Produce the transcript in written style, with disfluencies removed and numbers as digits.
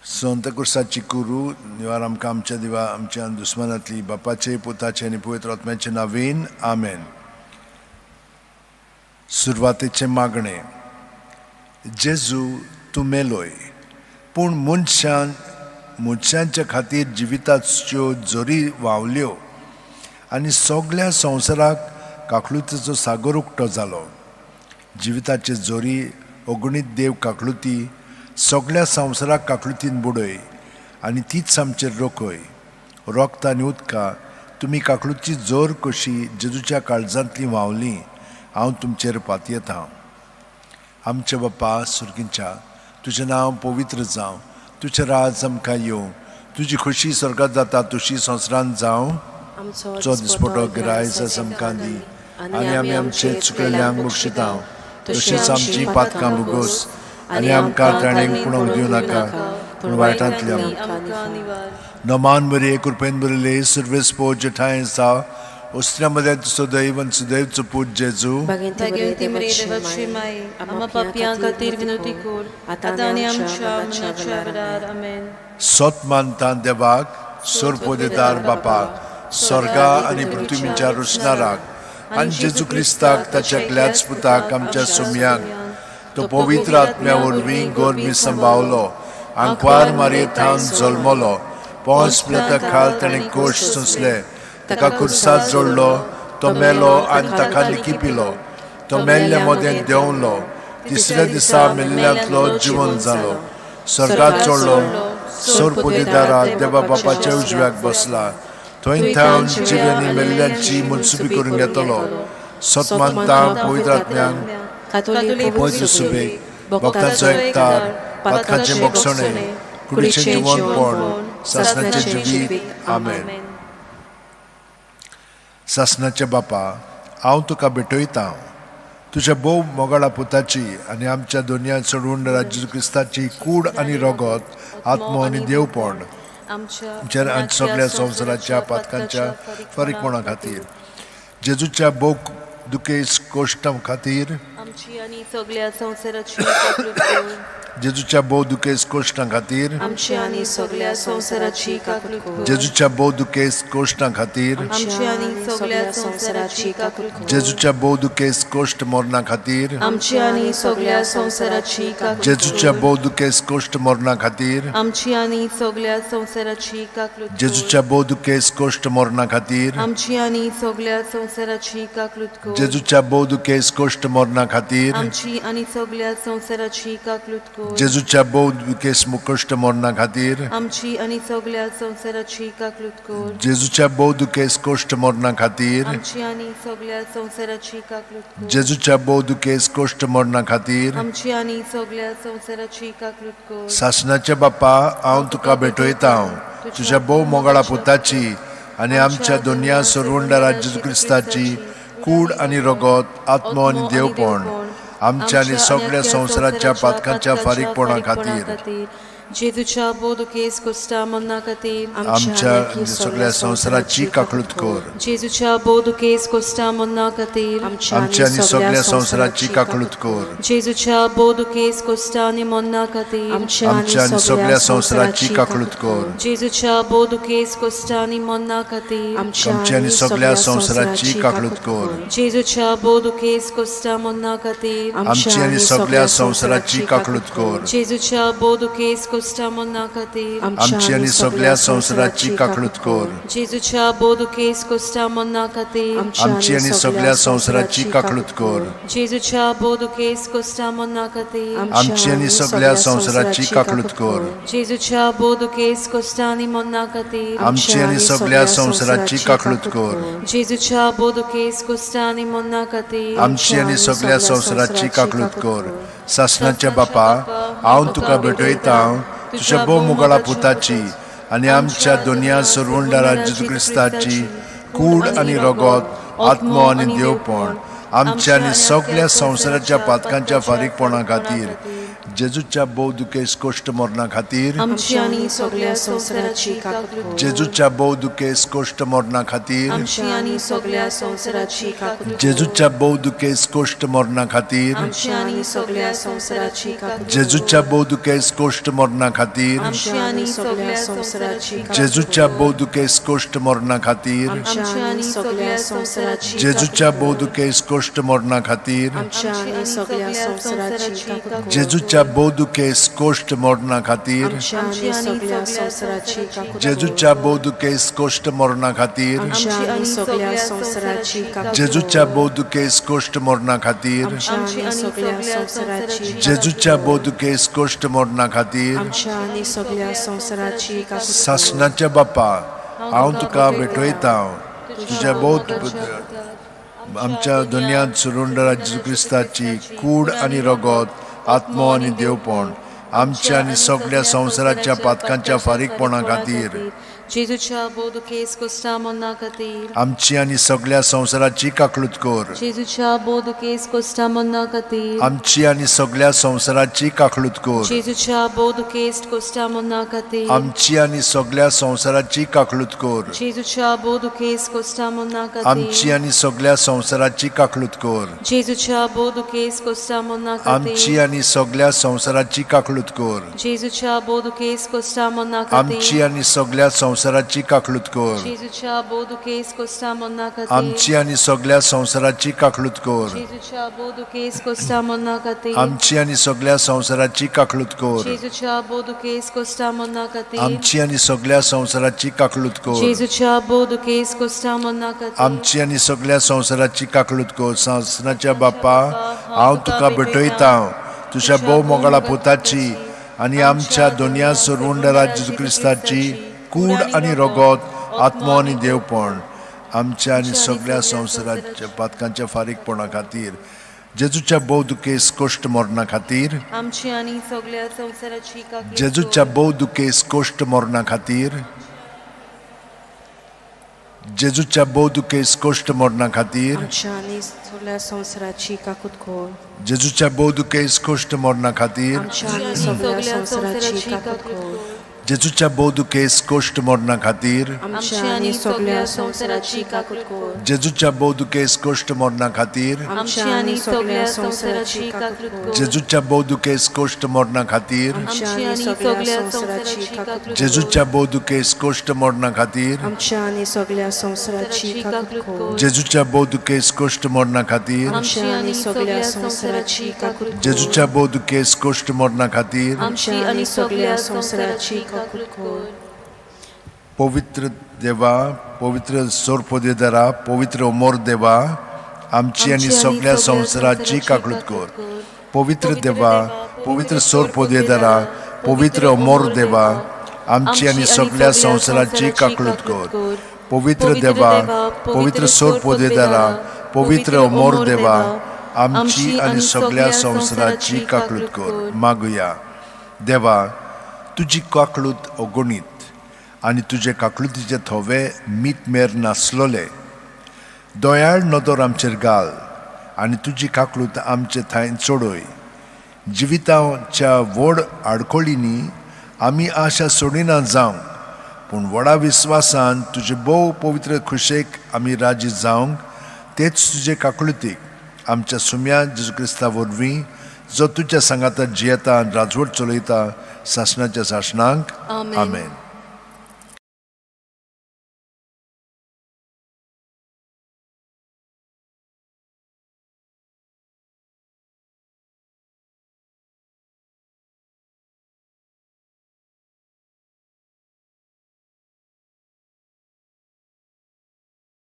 संत कुर्साची कुरू निवार आमकां आमच्या दिवा आमच्या दुस्मानांतली बापाचे पुताचे आनी पवित्र आत्म्याचे नांवेन आमेन. सुरवातेचे मागणे. जेजू तूं मेलोय पूण मनशांच्या खातीर जिविताच्यो जोरी व्हांवल्यो आनी सगळ्या संवसाराक काकलुतीचो सागर उक्तो जालो. जिविताचे जोरी अगणीत देव काकलुती सगळ्या संवसाराक काकलुतीन बुडय आनी तीच आमचेर रोखय. रोगत आनी उदकां तुमी काकलुची जोर कशी जेजूच्या काळजांतली व्हांवली हांव तुमचेर पातयेतां. आमचे बापा सुर्गींच्या तुजें नांव पवित्र जावं, तुजें राज आमकां येवं, तुजी खुशी स्वर्गांत जाता तशी संवसारांत जावं. आमचो दिसपटो गिरायज आमकां दी आनी आमी आमचे चुकलेल्यांक बक्षितां तशेंच आमची पातकां बुगोस आनी आमकां ताणेंक पुणोक दिवं नाका पूण वायटांतली आमकां निवार. नमान बरे कृपेन बरयले सर्वेस पो जठाय जाव Ostriaमध्ये तुझो दैव आनी सुदैवचो पूत जेजू सोत मानता देवाक सोरपोदेदार बापाक स्वर्गा आनी पृथ्वीच्या रुसणाराक आनी जेजू क्रिस्ताक ताच्या एकल्याच पुताक आमच्या सुमयांक तो पवित्र आत्म्या वरवीं गोरमी सांबाळलो आंकवार मारयेंतान जल्मलो पोंस पिलाता खाल ताणें कोश सोंसले ताका खुर्सात जोडलो तो मेलो आनी ताका लिखिपिलो तो मेल्ल्या मोदें देंवलो तिसऱ्या दिसा मेल्ल्यांतलो जिवन जालो स्वर्गात चडलो सोरपोदेदारा देवा बापाच्या उजव्याक बसला थंय थावन जिव्यांनी मेल्ल्यांची मनसुबी करून घेतलो. सतमानता पवित्र आत्म्यांक पवित्र सुबेक भक्तांचो एकठार पातकांचे मोगसणे कुडीचें जिवनपण सासणाचें जिवीत आमेन. सासणाचे बापा हांव तुका भेटयतां तुज्या बोव मोगाळा पुताची आनी आमच्या दोनया चडवून राज्य क्रिस्ताची कूड आनी रगत आत्मो आनी देवपण आमच्या सगळ्या संवसाराच्या पातकांच्या फारीकपणा खातीर जेजूच्या बोव दुखेस कोश्टां खातीर जेजूच्या बोव दुखेस कोश्टां खातीर जेजूच्या बोव दुखेस कोश्टां खातीर जेजूच्या बोव दुखेस कोश्ट मरणा खातीर जेजूच्या बोव दुखेस कोश्ट मरणा खातीर जेजूच्या बोव दुखेस कोश्ट मरणा खातीर जेजूच्या बोव दुखेस कोश्ट मरणा खातीर जेजूच्या बोव दुखेस मुकोश्ट मरणा खातीर जेजूच्या बोव दुखेस कोश्ट मरणा खातीर जेजूच्या बोव दुखेस कोश्ट मरणा खातीर सासणाच्या बापा हांव तुका भेटयतां तुज्या बोव मोगाळा पुताची आनी आमच्या दोनया सोरवंडा राज्य क्रिस्ताची कूड आनी रगत आत्मो आनी देवपण आमच्या आनी सगळ्या संवसाराच्या पातकांच्या फारीकपणा खातीर जेजूच्या बोव दुखेस कोश्टा मरणा खातीर आमच्या सगळ्या संवसाराची काकलूत कर. जेजूच्या बोव दुखेस कोश्टा मरणा खातीर आमच्या आनी सगळ्या संवसाराची काकलूत कर. जेजूच्या बोव दुखेस कोश्टा आनी मरणा खातीर आमच्या आनी सगळ्या संवसाराची काकलूत कर. जेजूच्या बोव दुखेस कोश्टा आनी मरणा खातीर आमच्या आनी सगळ्या संवसाराची काकलूत कर. जेजूच्या बोव दुखेस कोश्टा मरणा खातीर आमच्या आनी सगळ्या संवसाराची काकलूत कर. जेजूच्या बोव दुखेस कोश्टा मरणा खातीर आमच्या आनी सगळ्या संवसाराची काकलूत कर. जेजूच्या बोव दुखेस कोश्टा मरणा खातीर आमची आनी सगळ्या संवसाराची काकलूत कर. जेजूच्या बोव दुखेस कोश्टा मरणा खातीर आमची आनी सगळ्या संवसाराची काकलूत कर. जेजूच्या बोव दुखेस कोश्टा आनी मरणा खातीर आमची आनी सगळ्या संवसाराची काकलूत कर. जेजूच्या बोव दुखेस कोश्टा आनी मरणा खातीर आमची आनी सगळ्या संवसाराची काकलूत कर. सासणाच्या बापा हांव तुका भेटयतां तुज्या बोव मोगाळा पुताची आनी आमच्या दोनया सोरवंडा राज्य क्रिस्ताची कूड आनी रगत आत्मो आनी देवपण आमच्या आनी सगळ्या संवसाराच्या पातकांच्या फारीकपणा खातीर जेजूच्या भोवदुके इस्कोश्ट मरणा खातीर आमची आनी सगळ्या संवसाराची काकूट कर. जेजूच्या भोवदुके इस्कोश्ट मरणा खातीर आमची आनी सगळ्या संवसाराची काकूट कर. जेजूच्या भोवदुके इस्कोश्ट मरणा खातीर आमची आनी सगळ्या संवसाराची काकूट कर. जेजूच्या भोवदुके इस्कोश्ट मरणा खातीर आमची आनी सगळ्या संवसाराची काकूट कर. जेजूच्या भोवदुके इस्कोश्ट मरणा खातीर आमची आनी सगळ्या संवसाराची जेजूच्या भोवदुके इस्कोश्ट मरणा खातीर आमची आनी सगळ्या संवसाराची काकूट कर. जेजूच्या भोवदुके इस्कोश्ट मरणा खातीर आमची आनी सगळ्या संवसाराची काकूट कर. जेजूच्या भोवदुके इस्कोश्ट मरणा खातीर आमची आनी सगळ्या संवसाराची काकूट कर. जेजूच्या भोवदुके इस्कोश्ट मरणा खातीर आमची आनी सगळ्या संवसाराची जेजूच्या भोवदुके इस्कोश्ट मरणा खातीर आमची आनी सगळ्या संवसाराची काकूट कर. सासणाच्या बापा हांव तुका भेटयता तुझ्या भोवत आमच्या दुनियांत सुरुंडरा जेजू क्रिस्ताची कूड आनी रगत आत्मो आनी देवपण आमच्या आनी सगळ्या संवसाराच्या पातकांच्या फारीकपणा खातीर जेजूच्या भोवदुके इस्कोश्टा मरणा खातीर आमची आनी सगळ्या संवसाराची काकलूत कर जेजूच्या भोवदुके इस्कोश्टा मरणा खातीर आमची आनी सगळ्या संवसाराची काकलूत कर जेजूच्या भोवदुके इस्कोश्टा मरणा खातीर आमची आनी सगळ्या संवसाराची काकलूत कर जेजूच्या भोवदुके इस्कोश्टा मरणा खातीर आमची आनी सगळ्या संवसाराची काकलूत कर जेजूच्या भोवदुके इस्कोश्टा मरणा आमची खातीर आनी सगळ्या संवसाराची काकलूत कर जेजूच्या भोवदुके इस्कोश्टा मरणा आमची खातीर आनी सगळ्या संवसाराची काकलूत कर जेजूच्या भोवदुके इस्कोश्टा मरणा खातीर आमची आनी सगळ्या संवसाराची काकलूत कर जेजूच्या भोवदुके इस्कोश्टा मरणा खातीर आमची आनी सगळ्या संवसाराची काकलूत कर जेजूच्या भोवदुके इस्कोश्टा मरणा खातीर आमची आनी सगळ्या संवसाराची काकलूत कर जेजूच्या भोवदुके इस्कोश्टा मरणा खातीर आमची आनी सगळ्या संवसाराची काकलूत कर सासणाच्या बापा हांव तुका भेटयता तुझ्या भोव मोगाळा पुताची आनी आमच्या दुनिया सुरवंडरा जेजू क्रिस्ताची कूड आनी रगत आत्मो आनी देवपण आमच्या आनी सगळ्या संवसाराच्या पातकांच्या फारीकपणा खातीर जेजूच्या भोवदुके इस्कोश्ट मरणा खातीर आमची आनी सगळ्या संवसाराची काकूट कर. जेजूच्या भोवदुके इस्कोश्ट मरणा खातीर जेजूच्या भोवदुके इस्कोश्ट मरणा खातीर आमच्या आनी सगळ्या संवसाराची काकूट कर. जेजूच्या भोवदुके इस्कोश्ट मरणा खातीर आमच्या आनी सगळ्या संवसाराची काकूट कर. जेजूच्या भोवदुके इस्कोश्ट मरणा खातीर आमच्या आनी सगळ्या संवसाराची काकूट कर. जेजूच्या भोवदुके इस्कोश्ट मरणा खातीर आमच्या आनी सगळ्या संवसाराची काकूट कर. जेजूच्या भोवदुके इस्कोश्ट मरणा खातीर आमच्या आनी सगळ्या संवसाराची काकूट कर. जेजूच्या भोवदुके इस्कोश्ट मरणा खातीर आमच्या आनी सगळ्या संवसाराची काकूट कर. जेजूच्या भोवदुके इस्कोश्ट मरणा खातीर आमच्या आनी सगळ्या संवसाराची काकूट कर. जेजूच्या भोवदुके इस्कोश्ट मरणा खातीर आमची आनी सगळ्या संवसाराची काकूट कर. पवित्र देवा पवित्र सोरपोदेदारा पवित्र अमोर देवा आमची आनी सगळ्या संवसाराची काकलूत कर पवित्र देवा पवित्र सोरपोदेदारा पवित्र अमोर देवा आमची आनी सगळ्या संवसाराची काकलूत कर पवित्र देवा पवित्र सोरपोदेदारा पवित्र अमोर देवा आमची आनी सगळ्या संवसाराची काकलूत कर. मागुया देवा तुजी काकलूत अगणीत आनी तुजे काकलुतीचे थोवे मीत मेर नासलोले दोयाळ नदर आमचेर घाल आनी तुजी काकलूत आमचे थंय चोडय जिविताच्या व्हड आडखळींनी आमी आशा सोडिना जावंक पूण व्हडा विस्वासान तुजे भोव पवित्र खुशेक आमी राजी जावंक तेच तुजे काकलुतीक आमच्या सुम्या जेजू क्रिस्ता वरवीं जो तुज्या सांगातार जियेता आनी राजवट चलयता सासणाच्या सासणांक आमेन.